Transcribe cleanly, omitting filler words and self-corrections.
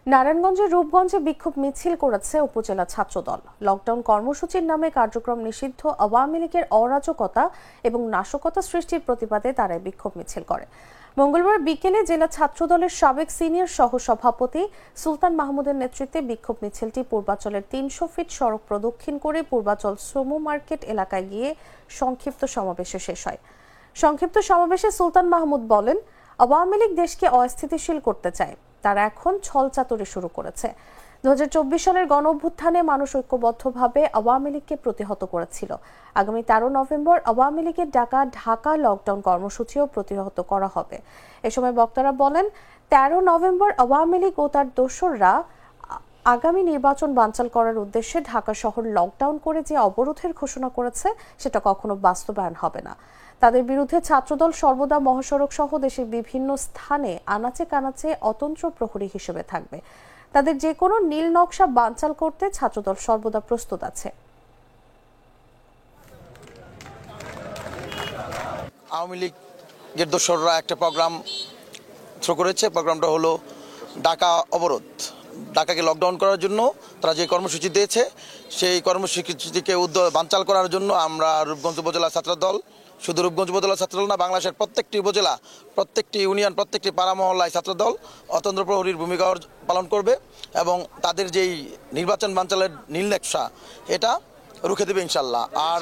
নারায়ণগঞ্জের রূপগঞ্জে বিক্ষোভ মিছিল করেছে উপজেলা ছাত্রদল। লকডাউন কর্মসূচির নামে কার্যক্রম নিষিদ্ধ আওয়ামী লীগের অরাজকতা এবং নাশকতা সৃষ্টির প্রতিবাদে তারা বিক্ষোভ মিছিল করে। মঙ্গলবার বিকেলে জেলা ছাত্রদলের সাবেক সিনিয়র সহসভাপতি সুলতান মাহমুদের নেতৃত্বে বিক্ষোভ মিছিলটি পূর্বাচলের ৩০০ ফিট সড়ক প্রদক্ষিণ করে পূর্বাচল শ্রম মার্কেট এলাকায় গিয়ে সংক্ষিপ্ত সমাবেশে শেষ হয়। সংক্ষিপ্ত সমাবেশে সুলতান মাহমুদ বলেন, আওয়ামী লীগ দেশকে অস্থিতিশীল করতে চায়, তারা এখন ছলচাতুরি শুরু করেছে। 2024 সালের গণঅভ্যুত্থানে মানুষ ঐক্যবদ্ধভাবে আওয়ামী লীগকে প্রতিহত করেছিল। আগামী 13 নভেম্বর আওয়ামী লীগের ডাকা ঢাকা লকডাউন কর্মসূচিও প্রতিহত করা হবে। এ সময় বক্তারা বলেন, 13 নভেম্বর আওয়ামী লীগ ও তার দোসররা আগামী নির্বাচন বানচাল করার উদ্দেশ্যে ঢাকা শহর লকডাউন করে যে অবরোধের ঘোষণা করেছে সেটা কখনো বাস্তবায়ন হবে না। তাদের বিরুদ্ধে ছাত্রদল সর্বদা মহাসড়ক সহ দেশের বিভিন্ন স্থানে আনাচে কানাচে অতন্ত্র প্রহরী হিসেবে থাকবে। তাদের যে কোনো নীল নকশা বানচাল করতে ছাত্রদল সর্বদা প্রস্তুত আছে। আওয়ামী লীগের দোসররা একটা প্রোগ্রাম শুরু করেছে। প্রোগ্রামটা হলো ঢাকা অবরোধ। ঢাকাকে লকডাউন করার জন্য তারা যে কর্মসূচি দিয়েছে সেই কর্মসূচিকে বানচাল করার জন্য আমরা রূপগঞ্জ উপজেলা ছাত্রদল, শুধু রূপগঞ্জ উপজেলা ছাত্রদল না, বাংলাদেশের প্রত্যেকটি উপজেলা, প্রত্যেকটি ইউনিয়ন, প্রত্যেকটি পাড়া মহল্লায় ছাত্রদল অতন্ত্র প্রহরীর ভূমিকা পালন করবে এবং তাদের যেই নির্বাচন বানচালের নীল নকশা এটা রুখে দেবে ইনশাল্লাহ। আর